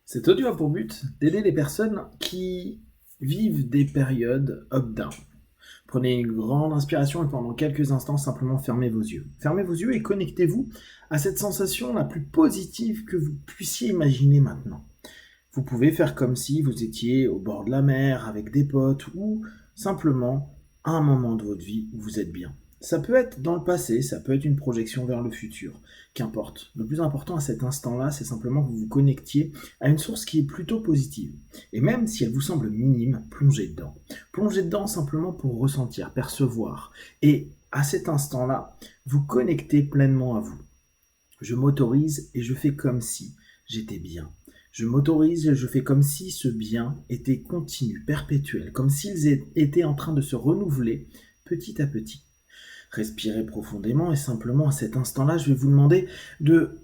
Cet audio a pour but d'aider les personnes qui vivent des périodes up-down. Prenez une grande inspiration et pendant quelques instants, simplement fermez vos yeux. Fermez vos yeux et connectez-vous à cette sensation la plus positive que vous puissiez imaginer maintenant. Vous pouvez faire comme si vous étiez au bord de la mer avec des potes ou simplement à un moment de votre vie où vous êtes bien. Ça peut être dans le passé, ça peut être une projection vers le futur, qu'importe. Le plus important à cet instant-là, c'est simplement que vous vous connectiez à une source qui est plutôt positive. Et même si elle vous semble minime, plongez dedans. Plongez dedans simplement pour ressentir, percevoir. Et à cet instant-là, vous connectez pleinement à vous. Je m'autorise et je fais comme si j'étais bien. Je m'autorise et je fais comme si ce bien était continu, perpétuel, comme s'ils étaient en train de se renouveler petit à petit. Respirez profondément et simplement à cet instant-là, je vais vous demander de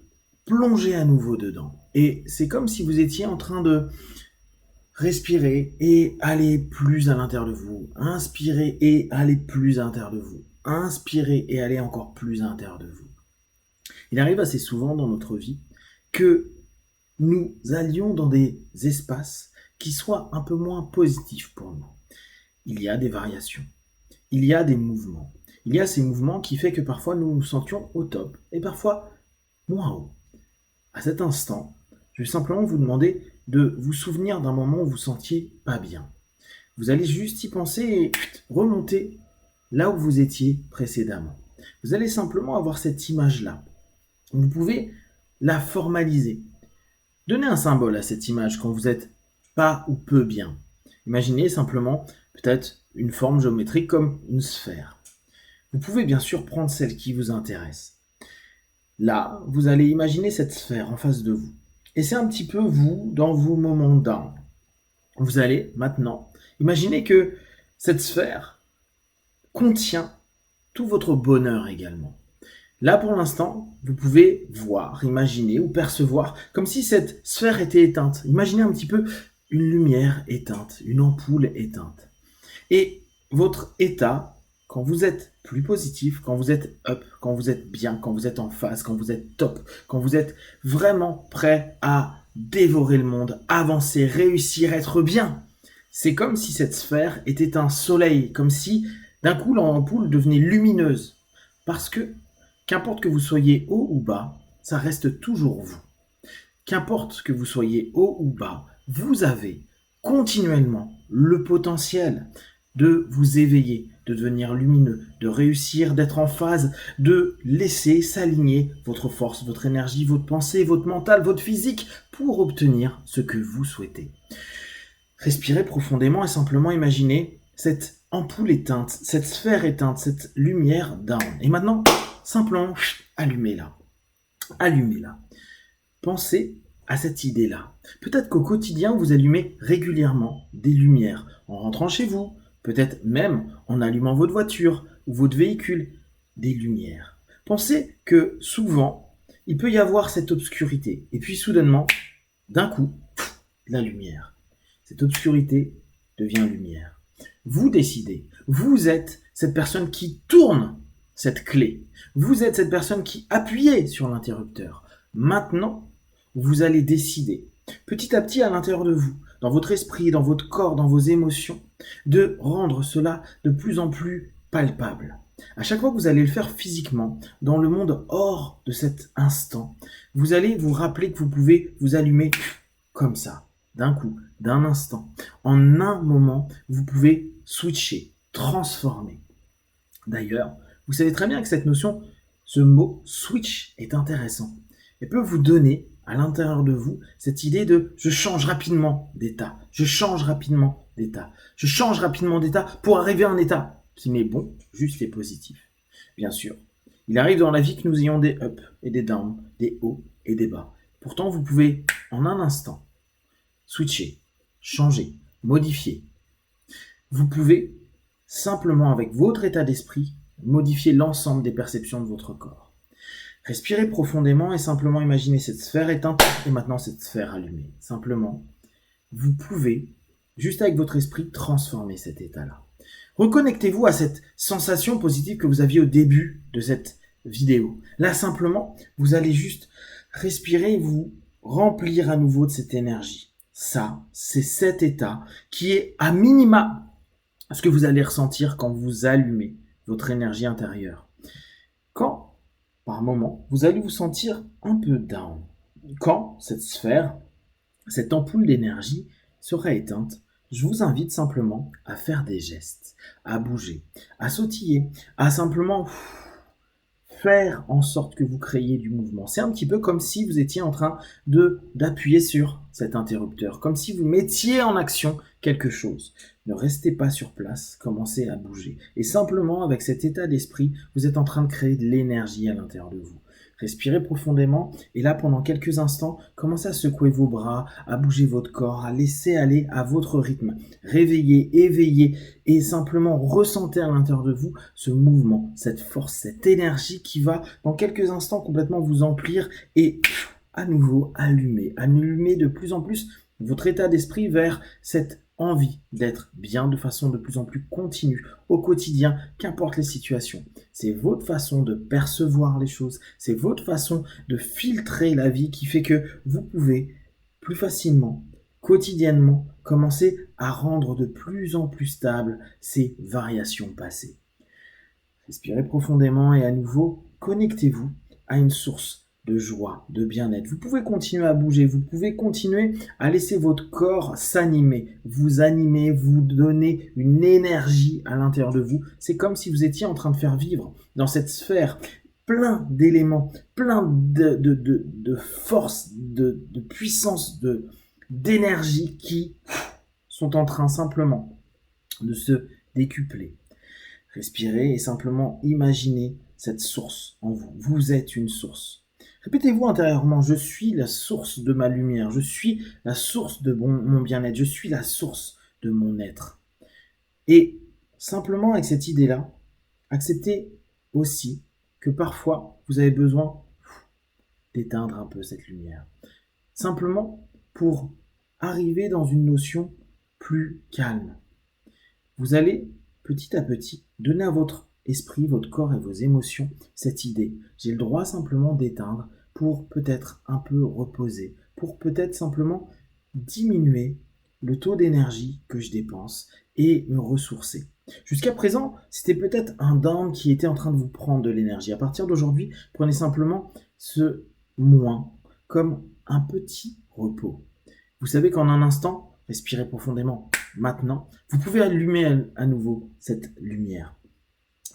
plonger à nouveau dedans. Et c'est comme si vous étiez en train de respirer et aller plus à l'intérieur de vous. Inspirez et aller plus à l'intérieur de vous. Inspirez et aller encore plus à l'intérieur de vous. Il arrive assez souvent dans notre vie que nous allions dans des espaces qui soient un peu moins positifs pour nous. Il y a des variations, il y a des mouvements. Il y a ces mouvements qui fait que parfois nous nous sentions au top et parfois moins haut. À cet instant, je vais simplement vous demander de vous souvenir d'un moment où vous sentiez pas bien. Vous allez juste y penser et remonter là où vous étiez précédemment. Vous allez simplement avoir cette image-là. Vous pouvez la formaliser. Donnez un symbole à cette image quand vous êtes pas ou peu bien. Imaginez simplement peut-être une forme géométrique comme une sphère. Vous pouvez bien sûr prendre celle qui vous intéresse. Là, vous allez imaginer cette sphère en face de vous. Et c'est un petit peu vous dans vos moments down. Vous allez maintenant imaginer que cette sphère contient tout votre bonheur également. Là, pour l'instant, vous pouvez voir, imaginer ou percevoir comme si cette sphère était éteinte. Imaginez un petit peu une lumière éteinte, une ampoule éteinte. Et votre état, quand vous êtes plus positif, quand vous êtes up, quand vous êtes bien, quand vous êtes en phase, quand vous êtes top, quand vous êtes vraiment prêt à dévorer le monde, avancer, réussir, être bien, c'est comme si cette sphère était un soleil, comme si d'un coup l'ampoule devenait lumineuse. Parce que, qu'importe que vous soyez haut ou bas, ça reste toujours vous. Qu'importe que vous soyez haut ou bas, vous avez continuellement le potentiel de vous éveiller, de devenir lumineux, de réussir, d'être en phase, de laisser s'aligner votre force, votre énergie, votre pensée, votre mental, votre physique pour obtenir ce que vous souhaitez. Respirez profondément et simplement imaginez cette ampoule éteinte, cette sphère éteinte, cette lumière down. Et maintenant, simplement, allumez-la. Allumez-la. Pensez à cette idée-là. Peut-être qu'au quotidien, vous allumez régulièrement des lumières en rentrant chez vous, peut-être même en allumant votre voiture ou votre véhicule, des lumières. Pensez que souvent, il peut y avoir cette obscurité. Et puis soudainement, d'un coup, la lumière. Cette obscurité devient lumière. Vous décidez. Vous êtes cette personne qui tourne cette clé. Vous êtes cette personne qui appuyait sur l'interrupteur. Maintenant, vous allez décider, petit à petit à l'intérieur de vous, dans votre esprit, dans votre corps, dans vos émotions, de rendre cela de plus en plus palpable. À chaque fois que vous allez le faire physiquement, dans le monde hors de cet instant, vous allez vous rappeler que vous pouvez vous allumer comme ça, d'un coup, d'un instant. En un moment, vous pouvez switcher, transformer. D'ailleurs, vous savez très bien que cette notion, ce mot switch est intéressant et peut vous donner à l'intérieur de vous cette idée de je change rapidement d'état, je change rapidement d'état, je change rapidement d'état pour arriver à un état qui m'est bon, juste et positif. Bien sûr, il arrive dans la vie que nous ayons des ups et des downs, des hauts et des bas. Pourtant, vous pouvez en un instant switcher, changer, modifier. Vous pouvez simplement avec votre état d'esprit modifier l'ensemble des perceptions de votre corps. Respirez profondément et simplement imaginez cette sphère éteinte et maintenant cette sphère allumée. Simplement, vous pouvez, juste avec votre esprit, transformer cet état-là. Reconnectez-vous à cette sensation positive que vous aviez au début de cette vidéo. Là, simplement, vous allez juste respirer, vous remplir à nouveau de cette énergie. Ça, c'est cet état qui est à minima ce que vous allez ressentir quand vous allumez votre énergie intérieure. Quand, par moment, vous allez vous sentir un peu down. Quand cette sphère, cette ampoule d'énergie sera éteinte, je vous invite simplement à faire des gestes, à bouger, à sautiller, à simplement faire en sorte que vous créiez du mouvement. C'est un petit peu comme si vous étiez en train d'appuyer sur cet interrupteur, comme si vous mettiez en action quelque chose. Ne restez pas sur place, commencez à bouger. Et simplement, avec cet état d'esprit, vous êtes en train de créer de l'énergie à l'intérieur de vous. Respirez profondément et là, pendant quelques instants, commencez à secouer vos bras, à bouger votre corps, à laisser aller à votre rythme. Réveillez, éveillez et simplement ressentez à l'intérieur de vous ce mouvement, cette force, cette énergie qui va dans quelques instants complètement vous emplir et à nouveau allumer de plus en plus votre état d'esprit vers cette envie d'être bien de façon de plus en plus continue au quotidien, qu'importe les situations. C'est votre façon de percevoir les choses, c'est votre façon de filtrer la vie qui fait que vous pouvez plus facilement, quotidiennement, commencer à rendre de plus en plus stables ces variations passées. Respirez profondément et à nouveau, connectez-vous à une source de joie, de bien-être. Vous pouvez continuer à bouger, vous pouvez continuer à laisser votre corps s'animer, vous donner une énergie à l'intérieur de vous. C'est comme si vous étiez en train de faire vivre dans cette sphère plein d'éléments, plein de force, de puissance, d'énergie qui sont en train simplement de se décupler. Respirez et simplement imaginez cette source en vous. Vous êtes une source. Répétez-vous intérieurement, je suis la source de ma lumière, je suis la source de mon bien-être, je suis la source de mon être. Et simplement avec cette idée-là, acceptez aussi que parfois vous avez besoin d'éteindre un peu cette lumière. Simplement pour arriver dans une notion plus calme. Vous allez petit à petit donner à votre esprit, votre corps et vos émotions cette idée. J'ai le droit simplement d'éteindre pour peut-être un peu reposer, pour peut-être simplement diminuer le taux d'énergie que je dépense et me ressourcer. Jusqu'à présent, c'était peut-être un down qui était en train de vous prendre de l'énergie. À partir d'aujourd'hui, prenez simplement ce moins comme un petit repos. Vous savez qu'en un instant, respirez profondément. Maintenant, vous pouvez allumer à nouveau cette lumière.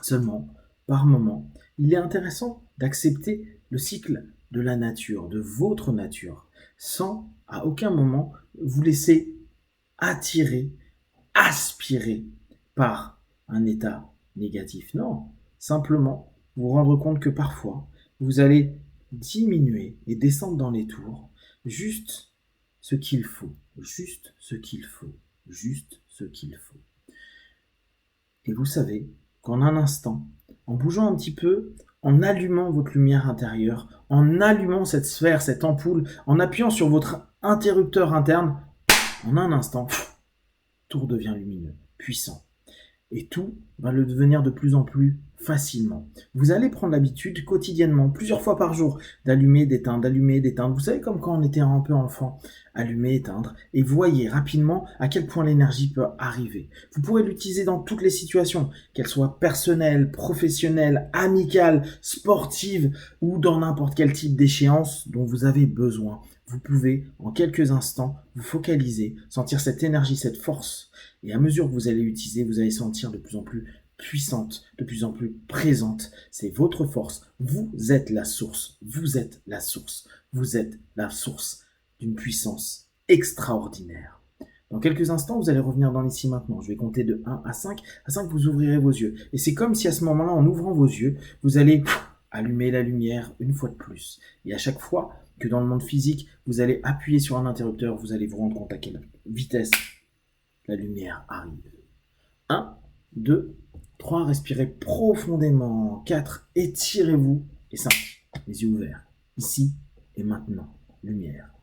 Seulement, par moment, il est intéressant d'accepter le cycle de la nature, de votre nature, sans à aucun moment vous laisser attirer, aspirer par un état négatif. Non, simplement vous rendre compte que parfois, vous allez diminuer et descendre dans les tours, juste ce qu'il faut, juste ce qu'il faut, juste ce qu'il faut. Et vous savez qu'en un instant, en bougeant un petit peu, en allumant votre lumière intérieure, en allumant cette sphère, cette ampoule, en appuyant sur votre interrupteur interne, en un instant, tout redevient lumineux, puissant. Et tout va le devenir de plus en plus facilement. Vous allez prendre l'habitude quotidiennement, plusieurs fois par jour, d'allumer, d'éteindre, d'allumer, d'éteindre. Vous savez, comme quand on était un peu enfant, allumer, éteindre, et voyez rapidement à quel point l'énergie peut arriver. Vous pourrez l'utiliser dans toutes les situations, qu'elles soient personnelles, professionnelles, amicales, sportives, ou dans n'importe quel type d'échéance dont vous avez besoin. Vous pouvez, en quelques instants, vous focaliser, sentir cette énergie, cette force. Et à mesure que vous allez l'utiliser, vous allez sentir de plus en plus puissante, de plus en plus présente. C'est votre force. Vous êtes la source. Vous êtes la source. Vous êtes la source d'une puissance extraordinaire. Dans quelques instants, vous allez revenir dans l'ici maintenant. Je vais compter de 1 à 5. À 5, vous ouvrirez vos yeux. Et c'est comme si à ce moment-là, en ouvrant vos yeux, vous allez allumer la lumière une fois de plus. Et à chaque fois que dans le monde physique, vous allez appuyer sur un interrupteur, vous allez vous rendre compte à quelle vitesse la lumière arrive. 1, 2, 3, respirez profondément. 4, étirez-vous. Et 5, les yeux ouverts. Ici et maintenant, lumière.